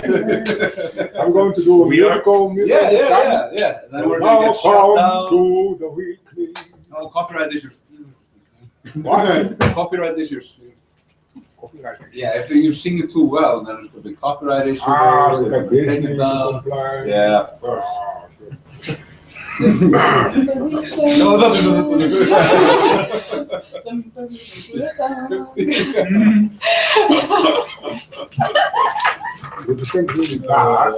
I'm going to do a musical. Yeah. Then we're going to get shut down. To the weekly. Oh, copyright issues. What? Copyright issues. Copyright issues. Yeah, if you sing it too well, then there's going to be copyright issues. We they're got gonna take Disney it to down. comply. Yeah, of course. Sure. No. With the thing really bad.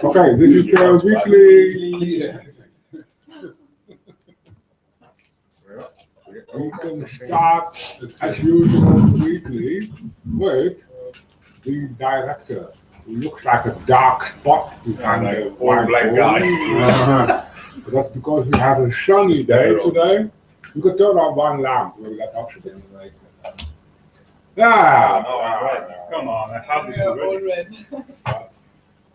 Okay, this is the weekly. Yeah. We can start, as usual, weekly with the director, who looks like a dark spot behind the white black guy. But that's because we have a sunny day today. You can turn on one lamp, maybe that helps a bit. Yeah. Right. Come on, I have this already. Red.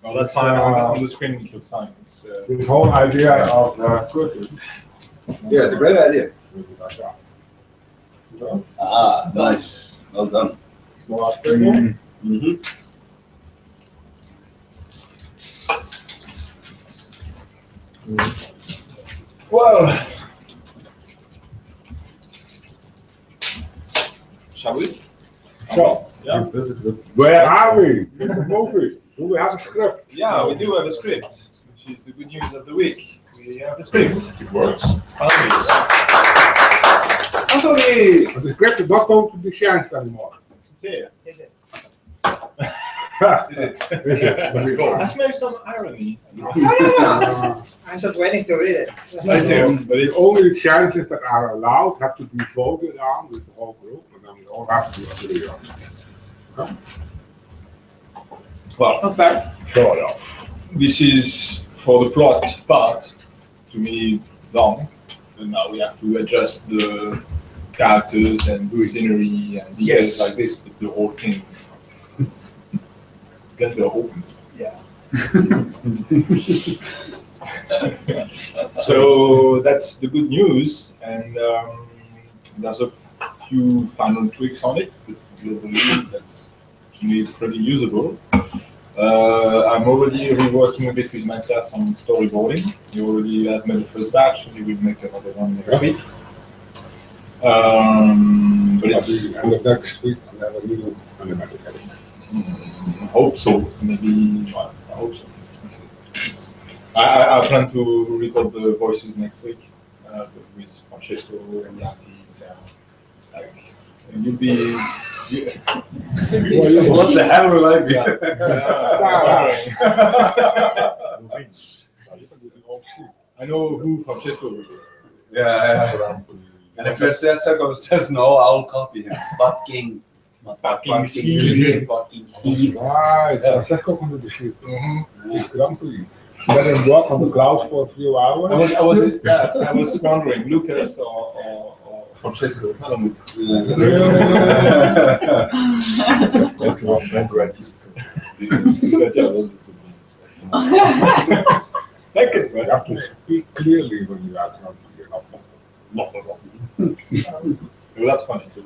Well, that's fine. On the screen, it looks fine. It's, This whole idea of cooking. Yeah, it's a great idea. Ah, nice. Well done. Small sprinkle. well, shall we? So, Yeah. where are we in the movie? Do we have a script? Yeah, we do have a script, which is the good news of the week. We have a script. It works. Anthony! But the script is not going to be changed anymore. It's here. Is it? Is it? Is I smell some irony. I'm just waiting to read it. I do, but The it's only changes that are allowed have to be voted on with the whole group, and then we all have to agree on it. well. Not bad. Sort of. This is for the plot part. To me, long. And now we have to adjust the characters and scenery and details like this, but the whole thing. Get the opens. Yeah. So that's the good news, and there's a few final tweaks on it, but globally that's to me pretty usable. I'm already reworking a bit with Matthias on storyboarding. He already has made the first batch, and he will make another one next week. But it's And the next week, we have a new animated edit. hope so. Maybe I hope so. I plan to record the voices next week with Francesco and Yati. Sarah. Like, you'll be. What the hell will I be? I know who Francesco will be. Yeah. And if Francesco says no, I'll copy him. Fucking he. Right, Francesco can do the shit. He's grumpy. Let him walk on the clouds for a few hours. I was wondering, Lucas or Francesco. I don't know. Thank you. You have to speak clearly when you are grumpy. Well, that's funny too.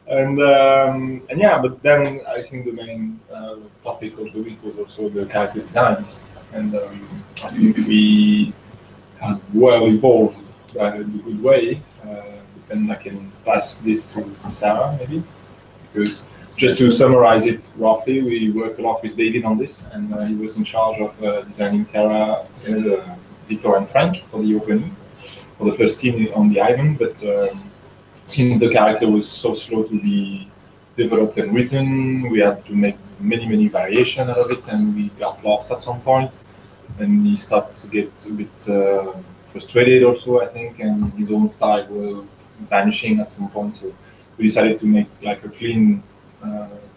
and yeah, but then I think the main topic of the week was also the character designs, and I think we have well evolved in a good way. But then I can pass this to Sarah maybe, because just to summarize it roughly, we worked a lot with David on this, and he was in charge of designing Tara, Victor, and Frank for the opening, for the first scene on the island. But since the character was so slow to be developed and written, we had to make many variations out of it, and we got lost at some point. And he started to get a bit frustrated also, I think, and his own style was vanishing at some point. So we decided to make like a clean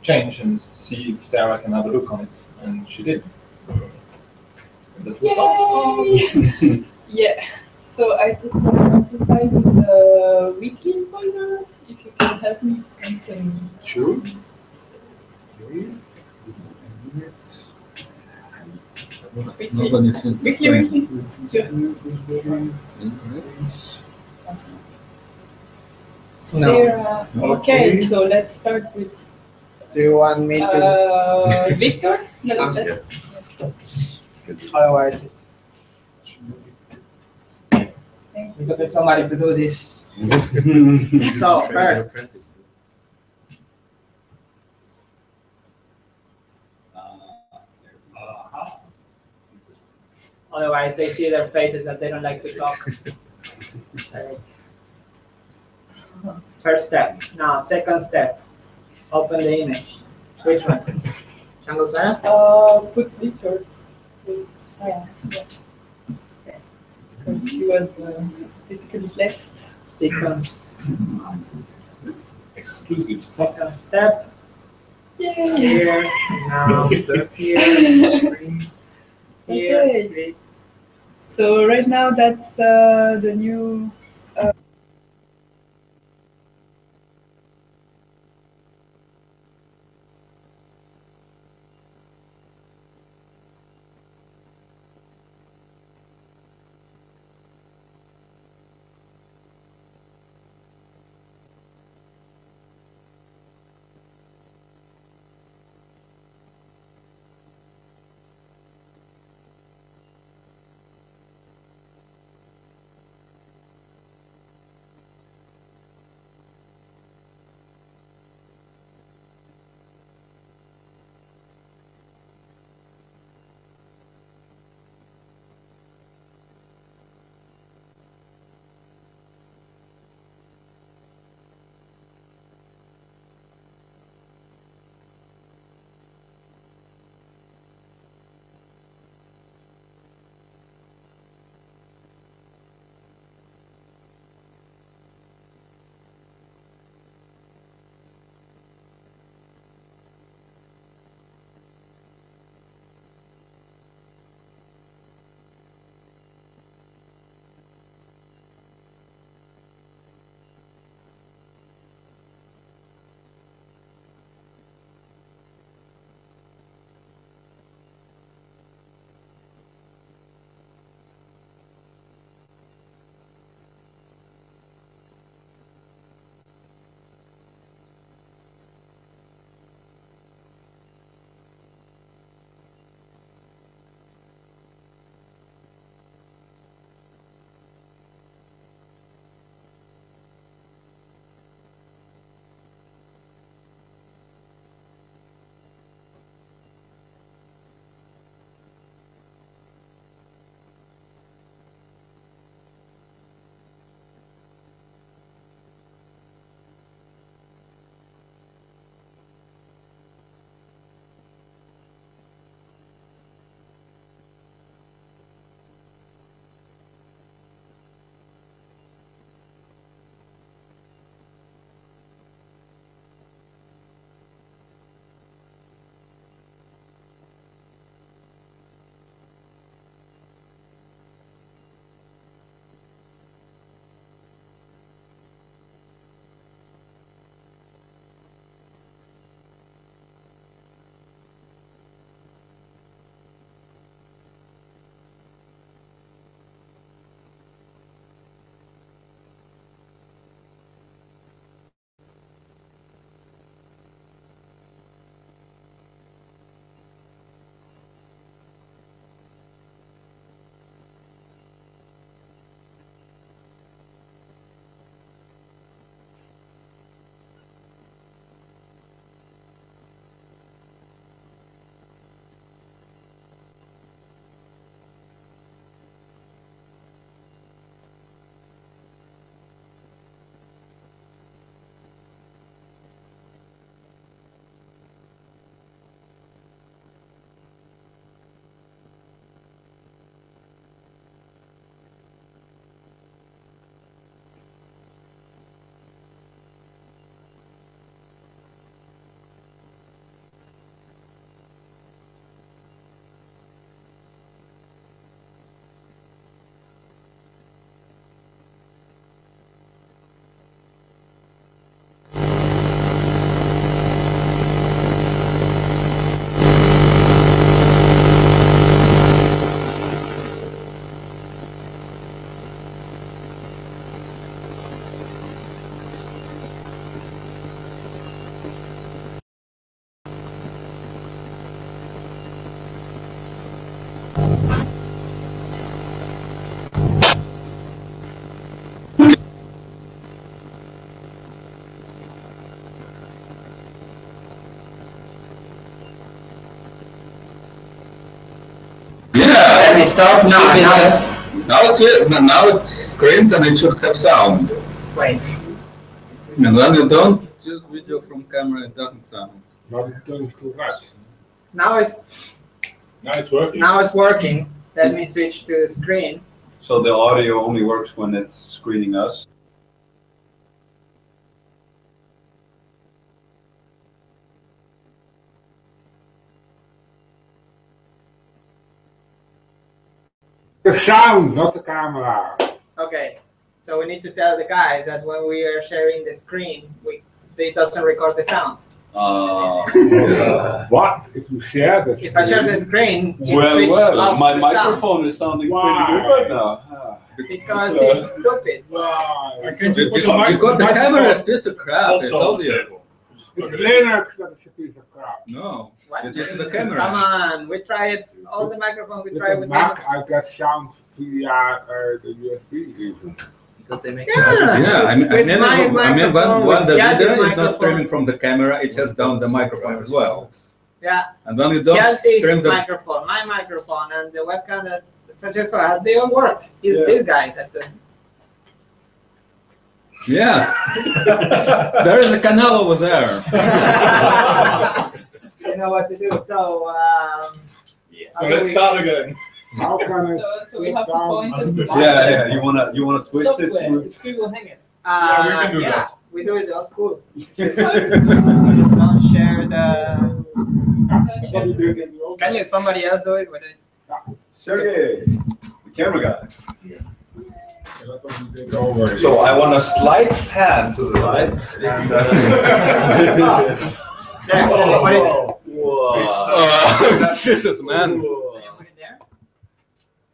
change and see if Sarah can have a look on it, and she did. So that was awesome. Yeah, so I put notified in the wiki folder. If you can help me, and tell me. Sure. Wiki. Sarah. Okay, so let's start with Do you want me to? Victor. No, Um, let's. Otherwise, it's Thank we got somebody to do this. So first, otherwise they see their faces that they don't like to talk. Okay. First step. Now, second step. Open the image. Which one? Jungle Sarah? Put Victor. Yeah. Because he was the difficult list. Sequence. Exclusive stuff. Second step. Yay! Here. Now step here. Screen. Here. Okay. Click. So right now that's the new. it stop? No, Now it screams and it should have sound. wait. And when you don't use video from camera, it doesn't sound. Not doing correct. Now it's working. Let me switch to the screen. So the audio only works when it's screening us. The sound, not the camera. Okay, so we need to tell the guys that when we are sharing the screen, it doesn't record the sound. What? If you share the If I share the screen, it switches Well, off my the microphone is sounding pretty good right now. sound because it's stupid. Why? Because the camera is a piece of crap. I told you. It's Linux that is a piece of crap. No, What? it is the camera. Come on, we tried all the microphones. We With tried the with Mac, Linux. I get sound via the USB even. Yeah, I mean, With my when microphone, the yeah, this video is not microphone. streaming from the camera, it shuts down the microphone as well. Yeah, And when you don't just this stream the microphone, my microphone, and the webcam that Francesco had, they all worked. It's this guy that doesn't. yeah, there is a canal over there. You know what to do. So, So let's start again. How can I? So we have to point it to Yeah, you wanna twist software. it to It's Google Hangout. Yeah, we can do that. We do it at school. It's Just don't share the. That's what you did in the old Can you somebody else do it with it? Sergey, the camera guy. That's what you did over. So I want a slight pan to the right. And, There, put it. Oh, Jesus, man. Can you put it there?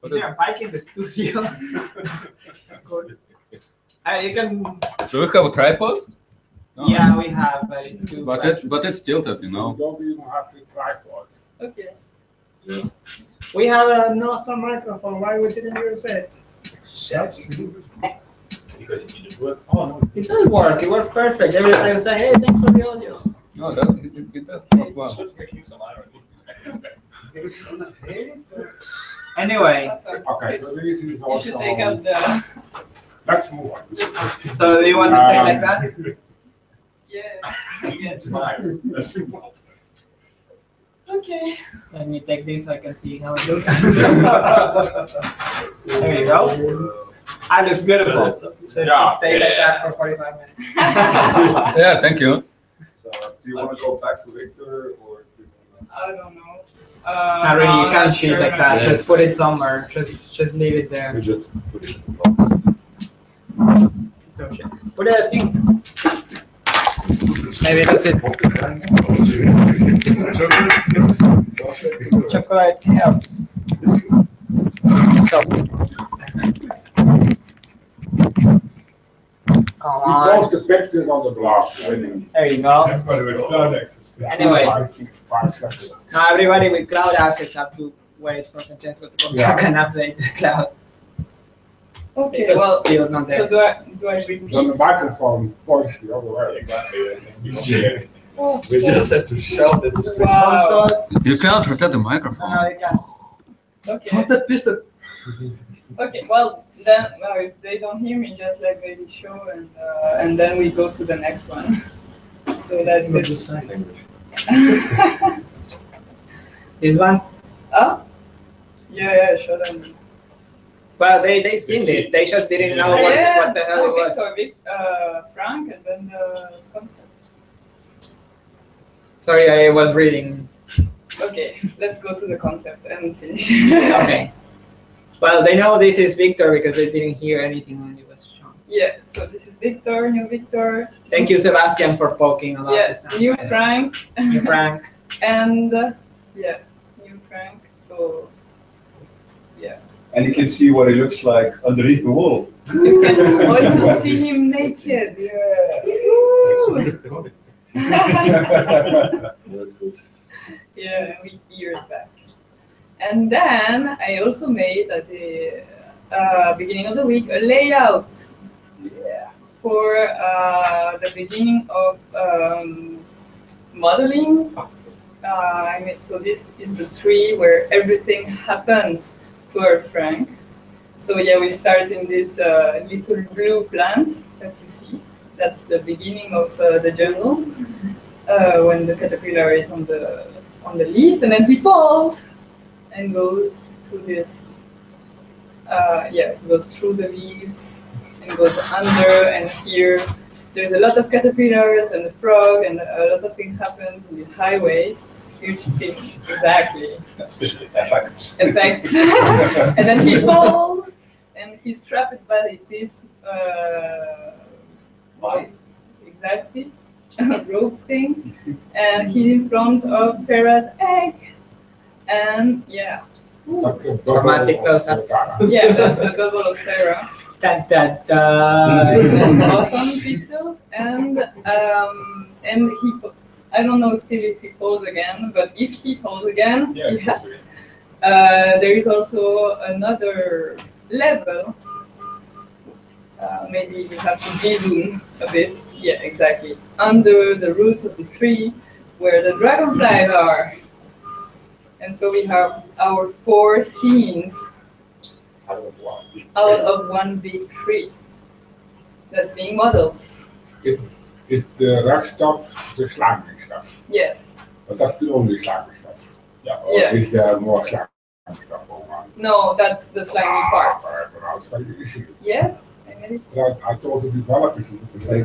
Is there a bike in the studio? Good. You can. Do we have a tripod? No. Yeah, we have, but it's too. But it's tilted, you You know. don't even have the tripod. Okay. We have an awesome microphone. Why we didn't use it? Because you need to work. Oh no. It does work. It worked perfect. Everybody will say, "Hey, thanks for the audio." No, it does work well. Just making some irony. Anyway, Awesome. Okay, so these is You also. should take out the. Let's move on. so do you want to stay like that? Yeah. I guess. It's fine. That's important. Okay. Let me take this so I can see how it looks. There you go. Ah, looks beautiful. Let's stay like that for 45 minutes. Yeah, thank you. so, do you want to go back to Victor or? I don't know. Not really. You no, can't not shoot sure. like that. Just put it somewhere. Just leave it there. We just put it in the box. So shit. What do you think? Maybe that's it. Chocolate helps. So. Come We on. post the pictures on the blog. There you go. That's why we have cloud access. Anyway. 5 seconds. Now everybody with cloud access have to wait for Francesco to come back and update the cloud. Okay. Because Well. still not So there. do I Then the repeat? microphone points the other way. Exactly. I think we share. Oh, We just have to shout at the screen. wow. You can't rotate the No, microphone. you can't. Okay. What a piece of... Okay. Well, then, if they don't hear me, just let me show, and then we go to the next one. So that's Not it. just sign language. This one? Oh? Yeah, show them. Well, they've seen see. this. They just didn't know Yeah, what the hell it was. Victor, Frank, and then the concept. Sorry, I was reading. Okay, let's go to the concept and finish. Okay. Well, they know this is Victor because they didn't hear anything when it was shown. Yeah, so this is Victor, new Victor. Thank you, Sebastian, for poking about Yeah, this. new Frank, New Frank. and yeah, new Frank. So And you can see what he looks like underneath the wall. you can also see him naked. Woo! That's good. Yeah, with ear attack. And then I also made at the beginning of the week a layout for the beginning of modeling. So this is the tree where everything happens. 12 franc. So yeah, we start in this little blue plant that you see. That's the beginning of the jungle when the caterpillar is on the leaf, and then he falls and goes to this. He goes through the leaves and goes under, and here there's a lot of caterpillars and a frog, and a lot of things happens in this highway. Huge stick, exactly. Especially effects. Effects. And then he falls, and he's trapped by this. Why? Exactly. Rope thing, and he's in front of Terra's egg, and yeah. Dramatic close-up. Yeah, that's the bubble of Terra. Da, da, da. It's awesome pixels, and he. I don't know still if he falls again, but if he falls again, there is also another level. Maybe you have to de-zoom a bit. Yeah, exactly. Under the roots of the tree, where the dragonflies are. And so we have our 4 scenes out of one big tree that's being modeled. Is the rest of the slimy stuff? Yes. But that's the only slimy stuff. Yeah. Or Yes. is there more slimy stuff going on? No, that's the slimy part. But outside the issue. Yes, I made it. But I thought the developers would say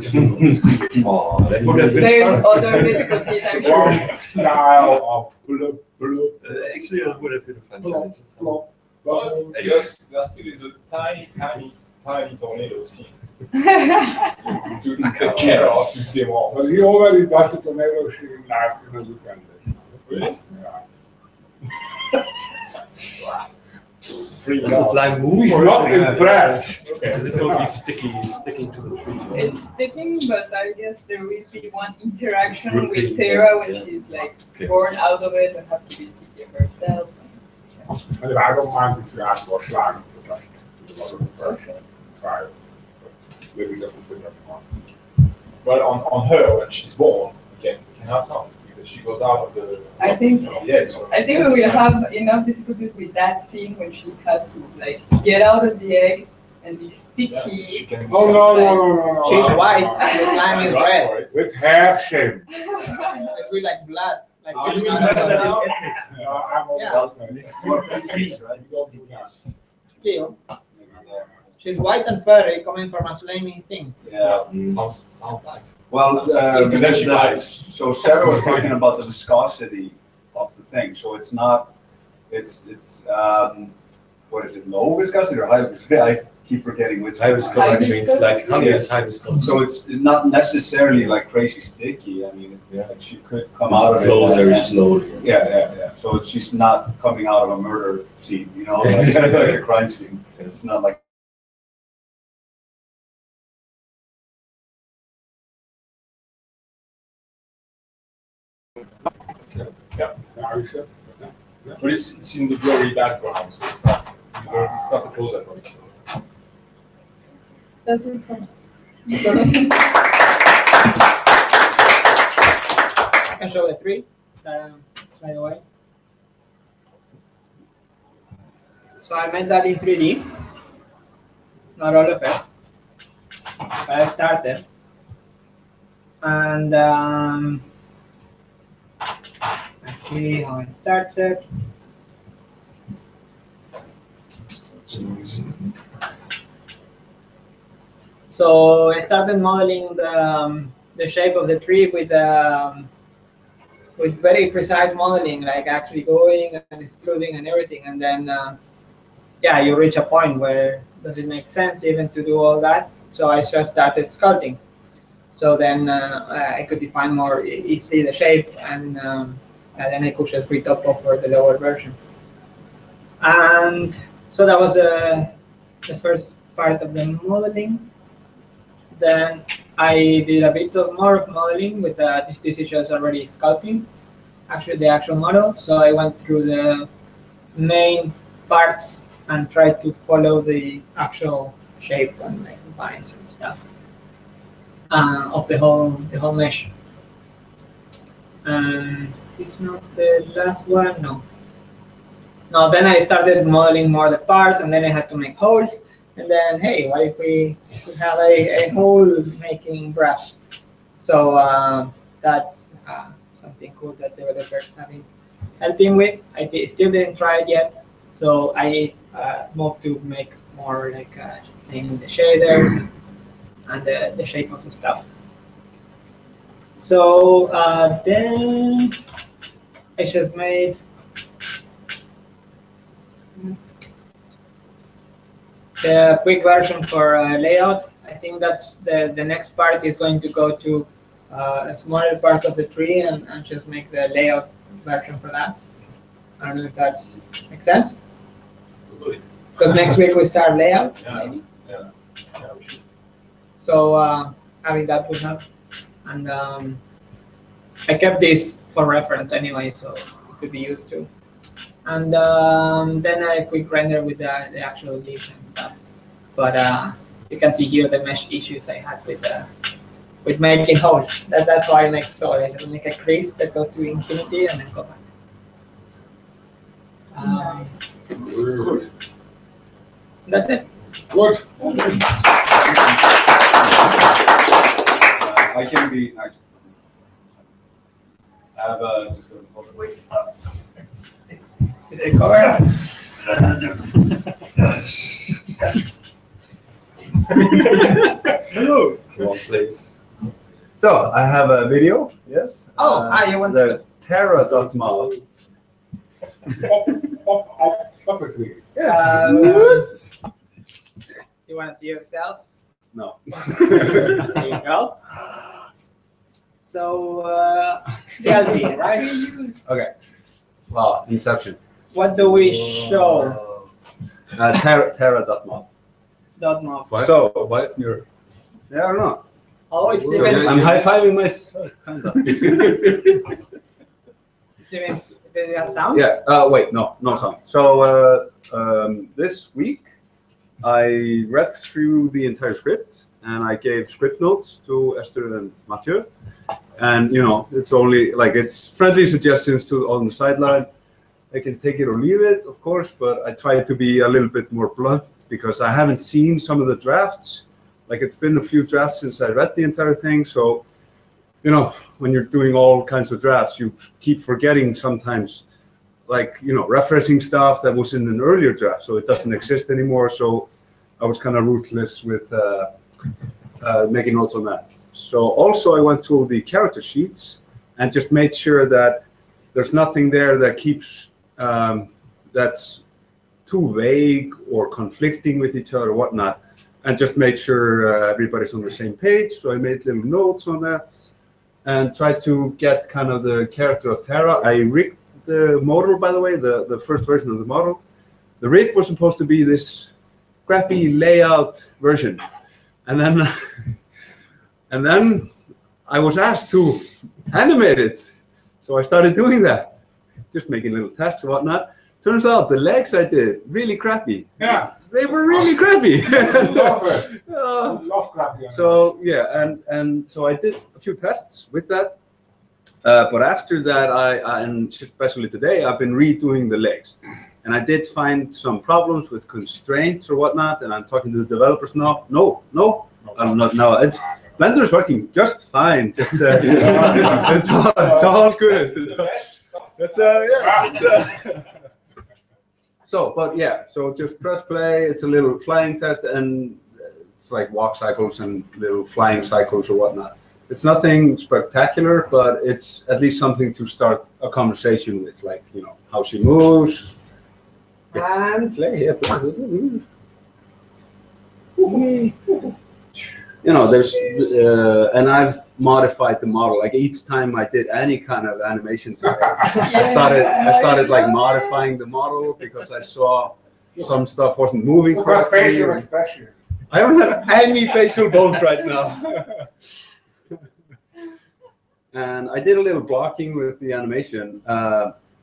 Oh, that would have been There's fun. other difficulties, I'm sure. one style of blub, blub, Actually, that would have been a fun blub, challenge. blub, Well, blub. there still is a tiny tornado scene to take care of to them all. But he already does the tornado scene like in the weekend. Really? Yeah. Freaking Does the out. slime move? He's or not is it- impressed. Okay. Is it totally sticking to the tree? It's sticking, but I guess there will be one interaction Gripping, with Terra when yeah. she's like Okay. born out of it and have to be sticky herself. And I don't mind if you add more slime to the rest of the version. Try it. But maybe that will fit everyone. Well, on her when she's born, we can have some because she goes out of the. I think- Yeah. So I think we will have enough difficulties with that scene when she has to like get out of the egg and be yeah, sticky. she can. Oh, no. She's no, white no. and the slime is Rush red. for it. With hair shame. It's really like blood. Like Oh, coming you out mean of that's the- that No, I'm all Yeah. about Well, that. this You is right? don't do that. Kill. She's white and furry coming from a slimy thing. Yeah. Sounds nice. Well, And then she flies. so Sarah was talking about the viscosity of the thing. So it's not, it's what is it? Low viscosity or high viscosity? I keep forgetting which. High viscosity means like honey Yeah. is high viscosity. So it's not necessarily like crazy sticky. I mean, she could come out of it. flows very and- slowly. Yeah. So she's not coming out of a murder scene, you know, like, like a crime scene. It's not like. Now you said. But it's in the blurry background, so it's not a close up of it. That's it for me. I can show the 3 by the way. So I made that in 3D. Not all of it. But I started. And let's see how it starts it. So I started modeling the shape of the tree with very precise modeling, like actually going and excluding and everything. And then, yeah, you reach a point where does it make sense even to do all that? So I just started sculpting. So then I could define more easily the shape, and then I could just retop over the lower version. And so that was the first part of the modeling. Then I did a bit of more modeling with this is just already sculpting, actually the actual model. So I went through the main parts and tried to follow the actual shape and like lines and stuff of the whole mesh. It's not the last one, no. no, then I started modeling more the parts, and then I had to make holes. And then, hey, what if we have a hole making brush? So that's something cool that developers have been helping with. Still didn't try it yet, so I moved to make more like in the shaders and the shape of the stuff. So then I just made the quick version for layout. I think that's the next part is going to go to a smaller part of the tree and just make the layout version for that. I don't know if that makes sense. Because next week we start layout, maybe. Yeah, we should. So having that would help. And I kept this for reference anyway, so it could be used too. And then I quick render with the actual leaves and stuff. But you can see here the mesh issues I had with making holes. That's why I make so. I just make a crease that goes to infinity and then go back. Good. That's it. Good. I can be next. I have just a wait. Did it cover? Hello. Wrong place. So I have a video. Yes. You want the Terra.mob. Up it, please. Yes. You want to see yourself? No. There you go. So, yeah, right? Okay. Wow, Inception. What do we show? Terra.mob. .mob. Why? So Why is your yeah, I don't know. Oh, it's So even. yeah, I'm high-fiving myself. Kind of. Does it have sound? Yeah. Wait. No sound. So this week I read through the entire script and I gave script notes to Esther and Mathieu. And you know, it's only like it's friendly suggestions to on the sideline. I can take it or leave it, of course, but I try to be a little bit more blunt because I haven't seen some of the drafts. Like it's been a few drafts since I read the entire thing. So, you know, when you're doing all kinds of drafts, you keep forgetting sometimes, like, you know, referencing stuff that was in an earlier draft. So it doesn't exist anymore. So I was kind of ruthless with making notes on that. So also I went through the character sheets and just made sure that there's nothing there that keeps, that's too vague or conflicting with each other or whatnot, and just made sure everybody's on the same page. So I made little notes on that and tried to get kind of the character of Terra. I rigged the model, by the way, the first version of the model. The rig was supposed to be this crappy layout version. And then I was asked to animate it. So I started doing that, just making little tests and whatnot. Turns out the legs I did really crappy. Yeah. They were really crappy. I love it. I love crappy. So yeah, and so I did a few tests with that. But after that, and especially today, I've been redoing the legs. And I did find some problems with constraints or whatnot, and I'm talking to the developers now. No, I'm not now. Blender is working just fine. Just it's all good. So, but yeah, so just press play. It's a little flying test, and it's like walk cycles and little flying cycles or whatnot. It's nothing spectacular, but it's at least something to start a conversation with, like, you know, how she moves. And play. You know, there's and I've modified the model. Like each time I did any kind of animation to it, I started like modifying the model because I saw some stuff wasn't moving Look at correctly. facial expression. I don't have any facial bones right now. And I did a little blocking with the animation.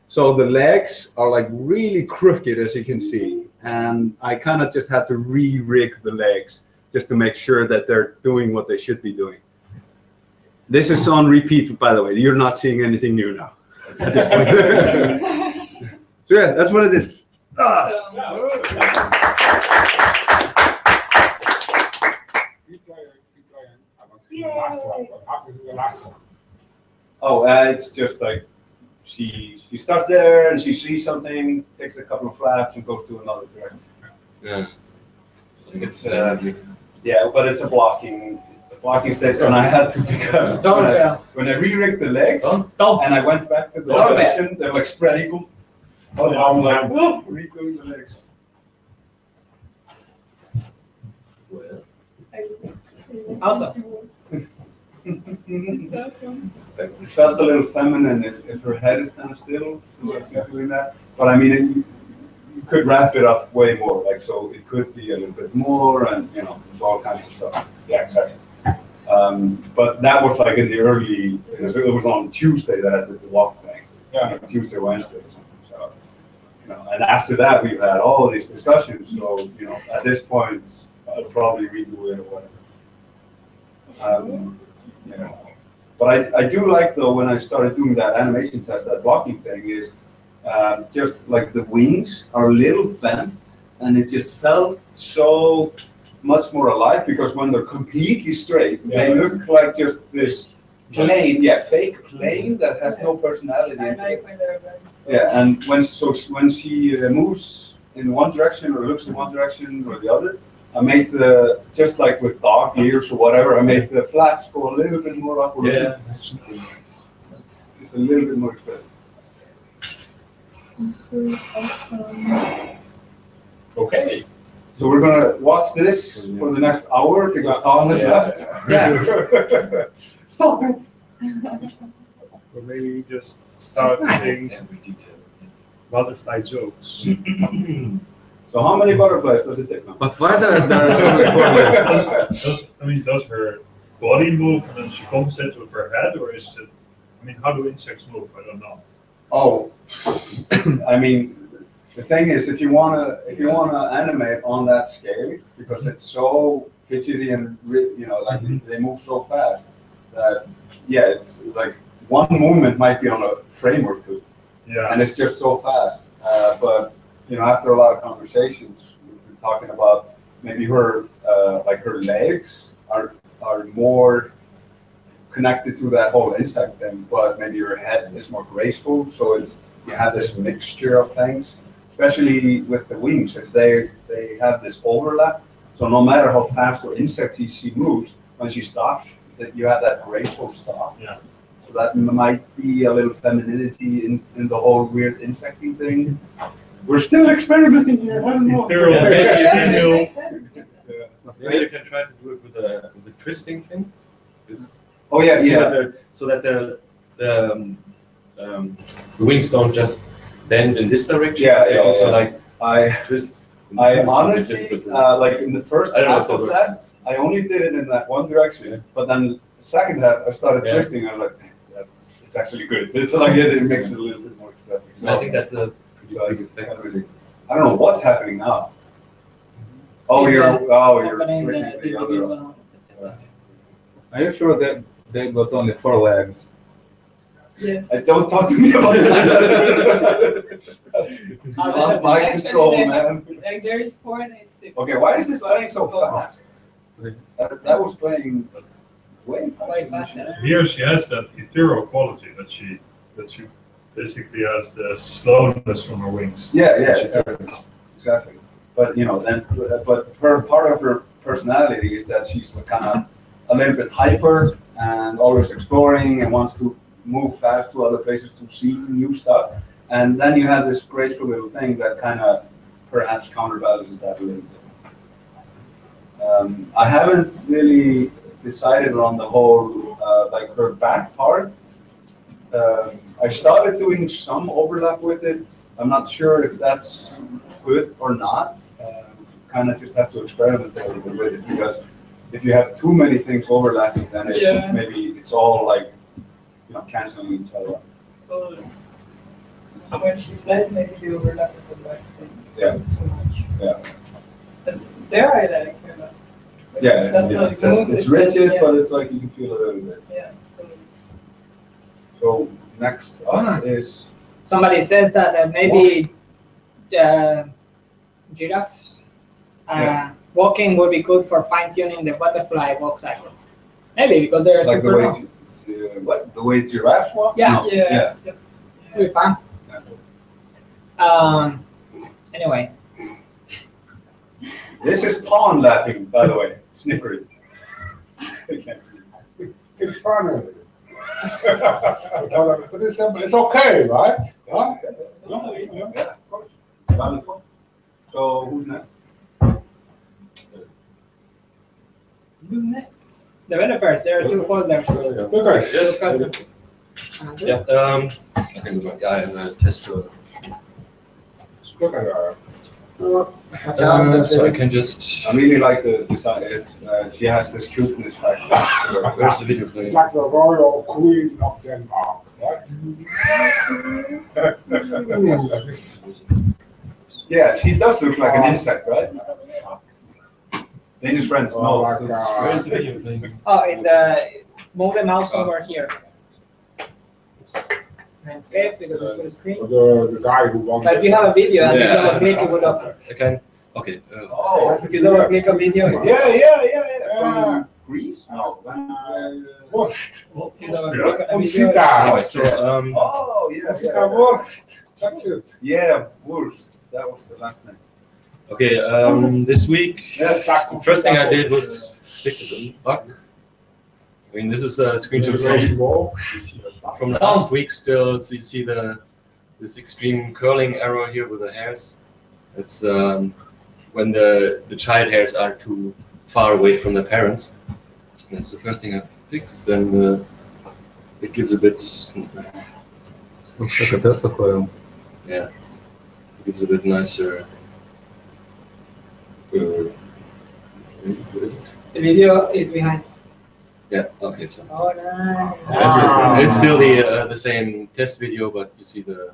So the legs are like really crooked, as you can see. And I kind of just had to re-rig the legs just to make sure that they're doing what they should be doing. This is on repeat, by the way. You're not seeing anything new now at this point. So yeah, that's what I did. Ah. So, Keep playing. I want to see the last one. What happened to the last one? Oh, it's just like she starts there and she sees something, takes a couple of flaps and goes to another direction. Yeah. It's yeah, but it's a blocking stage, and I had to because when I re-rigged the legs and I went back to the direction, they're like spread eagle. So I'm like, oh, redoing the legs. Well, Awesome. it's awesome. It felt a little feminine if her head is kind of still doing that. But I mean, you could wrap it up way more, like so it could be a little bit more, and you know, there's all kinds of stuff. Yeah, exactly. But that was like in the early. It was on Tuesday that I did the walk thing. Yeah, Tuesday, Wednesday, or something. So, you know, and after that we've had all these discussions. So you know, at this point, I'll probably redo it or whatever. You know, but I do like though when I started doing that animation test, that blocking thing is just like the wings are a little bent, and it just felt so much more alive because when they're completely straight, they look like just this plane, fake plane that has no personality. I like when they're bent. Yeah, and when she moves in one direction or looks in one direction or the other, I make just like with dog ears or whatever, I make the flaps go a little bit more upward. yeah, that's super nice. That's just a little bit more expensive. Awesome. Okay. So we're gonna watch this for the next hour because Tom has left. Yes. Stop it. Or maybe just start saying Every detail. butterfly jokes. So how many butterflies does it take now? But why there are so many formulas? Does her body move and then she comes in with her head, or is it? I mean, how do insects move? I don't know. Oh, I mean, the thing is, if you wanna animate on that scale, because it's so fidgety and you know, like they move so fast that it's like one movement might be on a frame or two, Yeah. and it's just so fast. But you know, after a lot of conversations, we've been talking about maybe her her legs are more connected to that whole insect thing, but maybe her head is more graceful. So you have this mixture of things, especially with the wings, if they have this overlap. So no matter how fast or insect she moves, when she stops, that you have that graceful stop. Yeah. So that might be a little femininity in the whole weird insecty thing. We're still experimenting here. I don't know. Ethereal. Yeah, makes sense. Maybe you can try to do it with the twisting thing. Oh yeah. So that the wings don't just bend in this direction. Yeah, they yeah, also yeah. like I twist. honestly, like in the first half of that, I only did it in that one direction. But then the second half, I started twisting. I was like, it's actually good. It's like it makes it a little bit more expressive. I think that's a pretty So big it's effect. kind of really, I don't know what's happening now. Oh, you're Opening flicking the other. DVD. Are you sure that they got only 4 legs? Yes. Don't talk to me about that. That's not my Actually, control, they man. Like there is 4 and it's 6. Okay, why is this playing so fast? Really? That was playing way faster. Way faster. Here she has that ethereal quality that she basically has the slowness from her wings. Yeah, exactly. But you know, but her part of her personality is that she's kind of a little bit hyper and always exploring and wants to move fast to other places to see new stuff. And then you have this graceful little thing that kind of perhaps counterbalances that a little bit. I haven't really decided on the whole like her back part. I started doing some overlap with it. I'm not sure if that's good or not. Kind of just have to experiment a little bit with it, because if you have too many things overlapping, then maybe it's all like, you know, canceling each other out. Totally. When she flies, maybe the overlap with the black things. Yeah. Too much. Yeah. But there I like her not. Like, Yeah, it's not like moves, it's just- rigid, yeah. but it's like you can feel a little bit. Yeah, totally. So next up is Somebody says that maybe giraffes. Walking would be good for fine-tuning the butterfly walk cycle. Maybe because they're Like the super way, long. what? The way giraffes walk? Yeah. No. Yeah. Could be fun. Anyway, This is Tom laughing, by the way, snickering. I can't see. It's funny. But it's okay, right? Huh? Yeah, of course. It's a valid point. So who's next? Who's next? developers, there are two folders. Okay. Yeah, I can do my I have a test for. So I can just. I really like the design. It's she has this cuteness factor. Where's the video It's player? like the royal queen of Denmark, right? Yeah, she does look like an insect, right? Danish friends, Oh, no. like, Where's the video player? Oh, in the move the mouse over here. Landscape with the full screen. the guy who won. But if you have a video and you Yeah. double click, it would open. Again. Okay. Oh, If you double click a video, yeah. From Greece? No. Worst. if you double click a From video, Alright, Sita. so Oh, yeah. Worst. That's it. Yeah, Wurst. That was the last name. okay. This week, Yeah. the first thing I did was fix the bug. I mean, this is a screenshot from last week still. So you see this extreme curling error here with the hairs. It's when the child hairs are too far away from the parents. That's the first thing I fixed. Then it gives a bit. Looks like a Tesla coil. Yeah, it gives a bit nicer. What is it? the video is behind. Yeah. Okay. So. Oh, nice. It's still the same test video, but you see the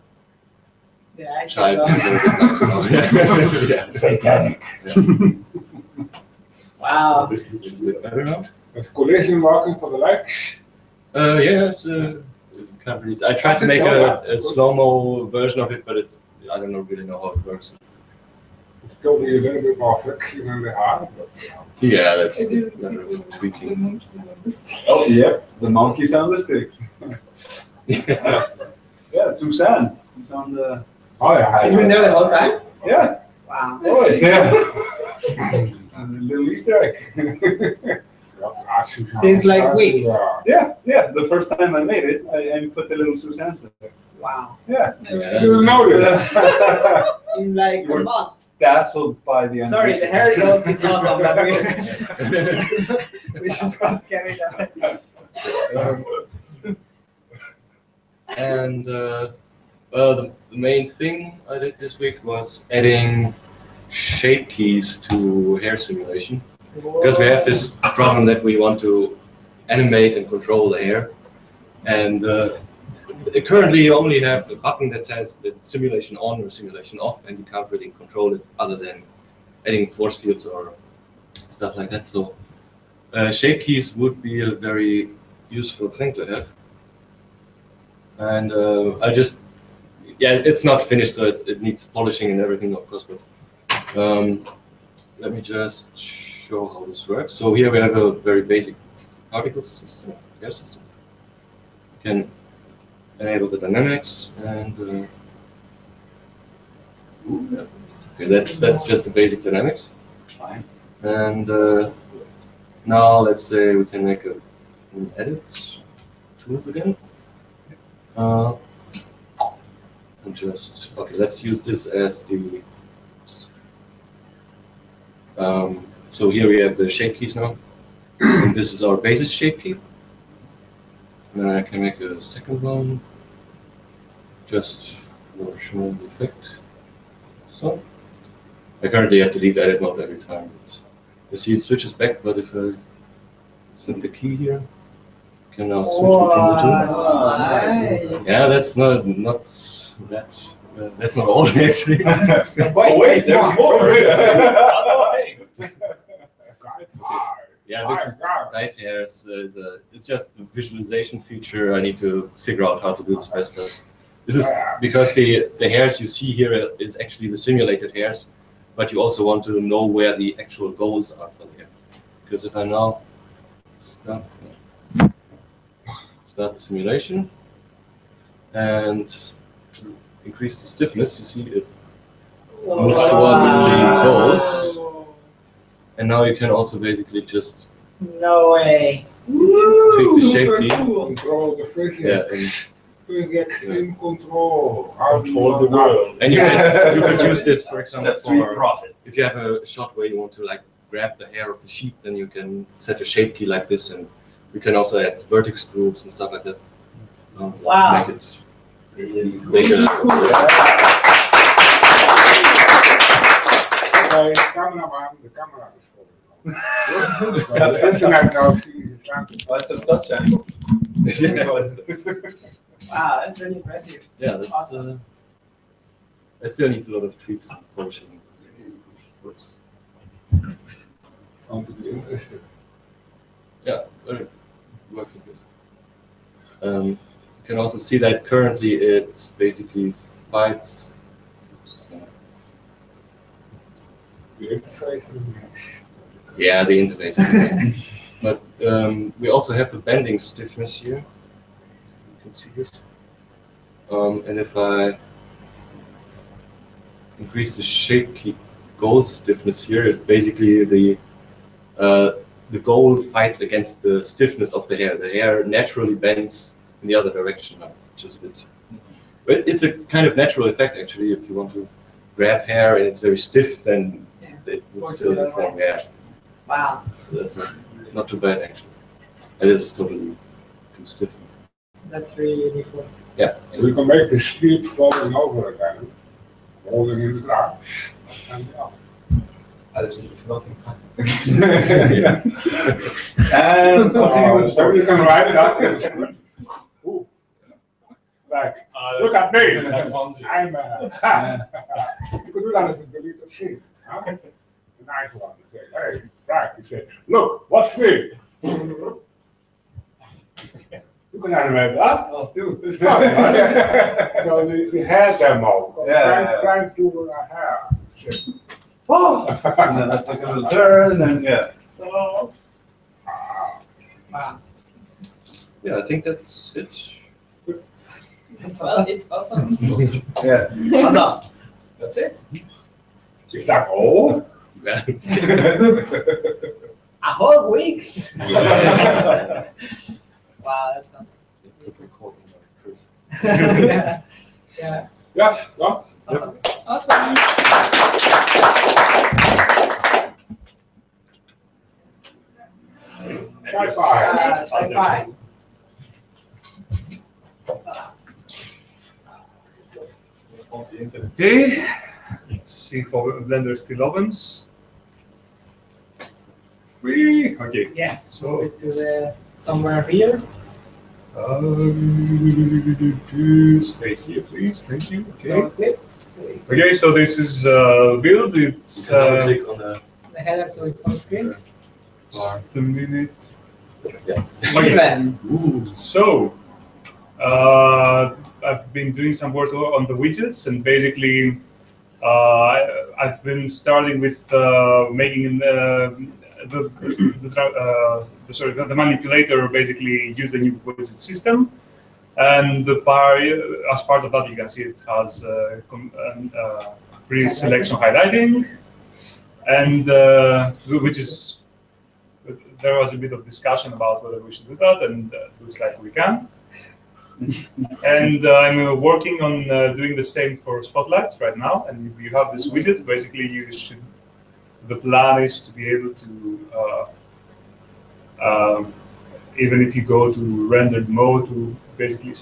The eyes child are is a little bit nicer now. Yeah. Satanic. Wow. This is a bit better now. Is collision working for the legs? Yeah, it's can't really. I tried to make a slow-mo version of it, but it's I don't really know how it works. It's still need a little bit more friction in the heart. But, Yeah, that's It is a matter of the tweaking. monkey on the stick. Oh, yep. The monkey's on the stick. Yeah, Suzanne. She's on the. oh yeah. It's been there the whole time? Yeah. Wow. Oh, yeah. A little Easter egg. Since like weeks. Yeah. The first time I made it, I put the little Suzanne's there. Wow. Yeah. Yeah. You know this. In like a You're- month. Dazzled by the Sorry, the hair loss is awesome, but Yeah. we just got carried away. And the main thing I did this week was adding shape keys to hair simulation. Because we have this problem that we want to animate and control the hair. And currently you only have a button that says the simulation on or simulation off, and you can't really control it other than adding force fields or stuff like that. So shape keys would be a very useful thing to have. And it's not finished, so it needs polishing and everything, of course. But let me just show how this works. So here we have a very basic particle system, hair system. You can enable the dynamics and okay, that's just the basic dynamics. Fine. And now let's say we can make an edit tools again. And just okay, let's use this as the. So here we have the shape keys now. And this is our basis shape key. And I can make a second one, just for showing the effect. So I currently have to leave edit mode every time. You see it switches back, but if I set the key here, I can now switch between the two. Oh, nice. Yeah, that's not that. That's not all actually. Oh, wait, there's more. Yeah, this is right here. It's just a visualization feature. I need to figure out how to do this best. This is because the hairs you see here is actually the simulated hairs, but you also want to know where the actual goals are for the hair. Because if I now start the simulation and increase the stiffness, you see it moves towards the goals. And now you can also basically just No way. This Take the is shape super key. cool. Control the physics. yeah, and Physics in control. How do you Control the know that? world. And you could use this, for example, Step 3 for profit. if you have a shot where you want to like grab the hair of the sheep, then you can set a shape key like this, and you can also add vertex groups and stuff like that. Wow. Make it make Really a, cool. Okay, cameraman, the camera is falling off. But the internet knows he's trying to. That's a Dutch angle. Wow, that's really impressive. yeah, that's it still needs a lot of tweaks and polishing. Whoops. Want to be interested. Yeah, it works a bit. You can also see that currently it basically fights. The interface is Yeah, the interface. is but we also have the bending stiffness here. You can see this. And if I increase the shape key goal stiffness here, it basically the goal fights against the stiffness of the hair. The hair naturally bends in the other direction now, which is a bit. But it's a kind of natural effect actually. If you want to grab hair and it's very stiff, then it would Force still it that deform. way. Yeah, Wow. so that's not too bad actually. It is totally too stiff. That's really cool. Yeah. We can make the sleep falling over again, holding in the ground. And yeah. As if nothing happened. And continuous So you can write that in the script. Ooh. Like, look at me. I'm you could do that as a deleted scene. Huh? A nice one. You say, hey, Frank, you say, look, watch me. You can animate that. Oh, dude. It's fun, right? So the hair demo. Yeah. Frank doing a hair. Oh! And then let's take a little turn, and yeah. Wow. Yeah, I think that's it. Well, it's awesome. Yeah. Awesome. That's it. Is that all? A whole week. Wow, that's awesome. Recording my curses. yeah. Yeah. Yes, yeah. Awesome. Awesome. Sci-fi. Sci-fi. On the internet. Okay, let's see if our Blender still opens. Okay, Yes. so Move it to the somewhere here. stay here, please. Thank you. Okay. Don't click. Okay, so this is build. It's Now click on the The header so it full screen. just a minute. yeah. Okay, Even. so I've been doing some work on the widgets, and basically I've been starting with making the manipulator basically use the new widget system, and as part of that you can see it has pre-selection highlighting, and which is there was a bit of discussion about whether we should do that, and looks like we can. And I'm working on doing the same for spotlights right now. And if you have this widget, basically you should. The plan is to be able to, even if you go to rendered mode, to basically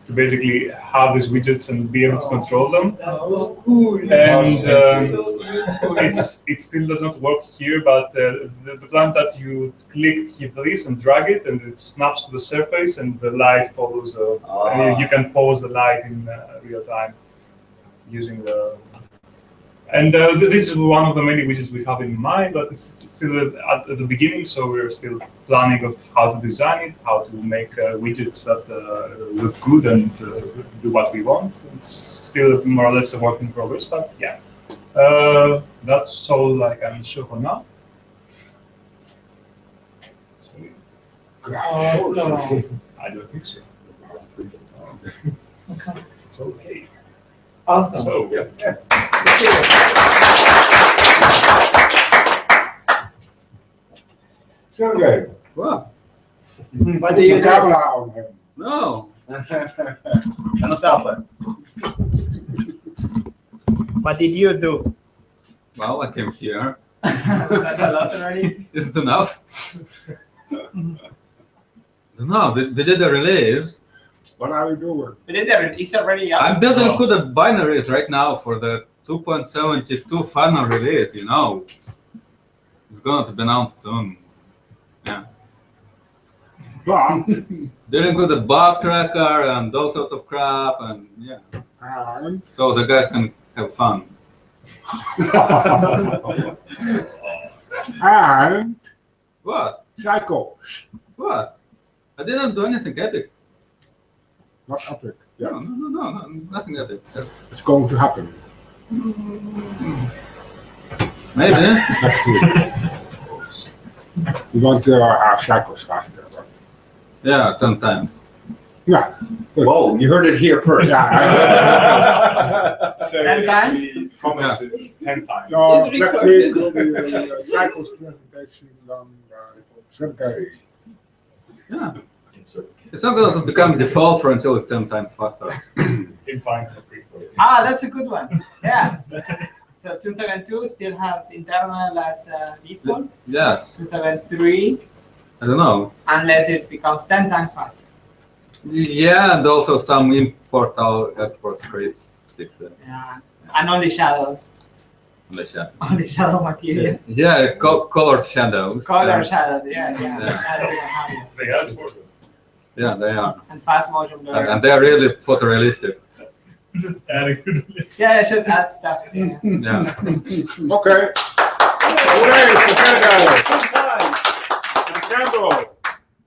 to basically have these widgets and be able to control them. That's so cool. And So useful. it still does not work here, but the plan that you click this and drag it, and it snaps to the surface, and the light follows. And you can pause the light in real time using the And this is one of the many widgets we have in mind, but it's still at the beginning, so we're still planning of how to design it, how to make widgets that look good and do what we want. It's still more or less a work in progress, but yeah. That's all I can show for now. Awesome. I don't think so. Okay. It's okay. Awesome. So, yeah. Sergey, What? What do you do? camera on him. No. And a stoplight. What did you do? Well, I came here. That's a lot already. Is it enough? No, we did a release. What are you doing? We did that. It's already up. I'm building good binaries right now for the 2.72 final release, you know. It's going to be announced soon. Yeah. But, Dealing with the bug tracker and all sorts of crap, and yeah. and So the guys can have fun. and What? Psycho, What? I didn't do anything epic. not epic. Yeah, No, nothing epic. it's going to happen Maybe. next week. We want to have cycles faster. But Yeah, 10 times. yeah, Whoa, you heard it here first. So 10 times? the promise is 10 times. so It's next recorded. week will be a cycles presentation on Sergey. Yeah. It's not going to become default for until it's 10 times faster. Define the pre-code. Ah, that's a good one. Yeah. So 272 still has internal as default. Yes. 273, I don't know. unless it becomes 10 times faster. Yeah, and also some import out export scripts fix it. Yeah. And only shadows. Only shadow material. Yeah, colored shadows. Color shadows. Yeah. Yeah. That's even happier. They are important. Yeah, they are. And fast motion blur. And they are really photorealistic. Just adding to the list. Yeah, it's just add stuff. Yeah. Yeah. Okay. Hooray for Sergey. And Campbell.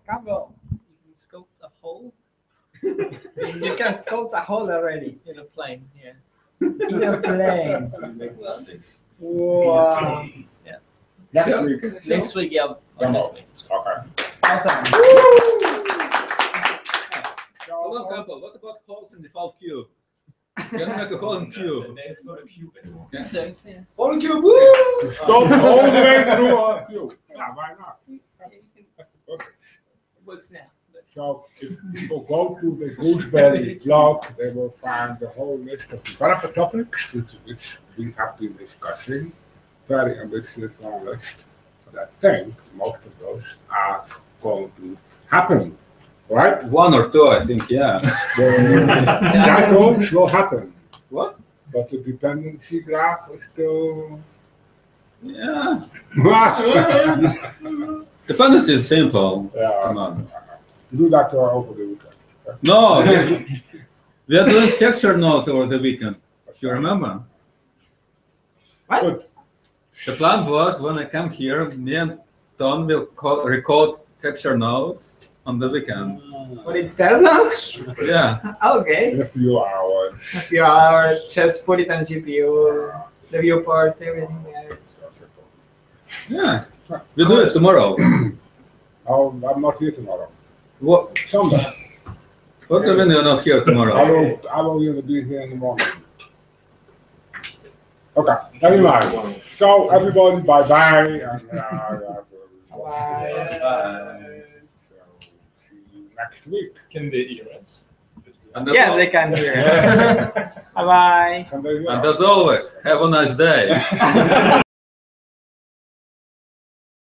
Campbell, you can sculpt a hole. You can sculpt a hole already. In a plane, yeah. In a plane. Well, Wow. Next week. Next week, yeah. Next week. Okay. Awesome. Hold on, Campbell. What about holes in the default cube? Can you make a hole in cube? It's not a cube anymore. Yeah. So, yeah. All cube, woo! Go all the way through our queue. Yeah, why not? It works now. But So if people go to the Gooseberry blog, they will find the whole list of developer topics, which we have been discussing. Very ambitious long list. But I think most of those are going to happen, right? One or two, I think, yeah. The cycles will happen, What? but the dependency graph is still. Yeah. Dependency is simple. Come Yeah, on. do that over the weekend. No, we are doing texture nodes over the weekend. You remember? Good. The plan was when I come here, me and Tom will record texture nodes on the weekend. For internals? Yeah. Okay. In a few hours. If you are just put it on GPU, the viewport, everything there. Yeah. We do it tomorrow. Oh, I'm not here tomorrow. What? Sunday. What do you mean you're not here tomorrow? I will be here in the morning. Okay, anyway, so everybody, bye-bye. And, Bye. so, see you next week. Can they hear us? And as Yes, al- they can hear. Bye bye. Can they hear and us? as always, have a nice day.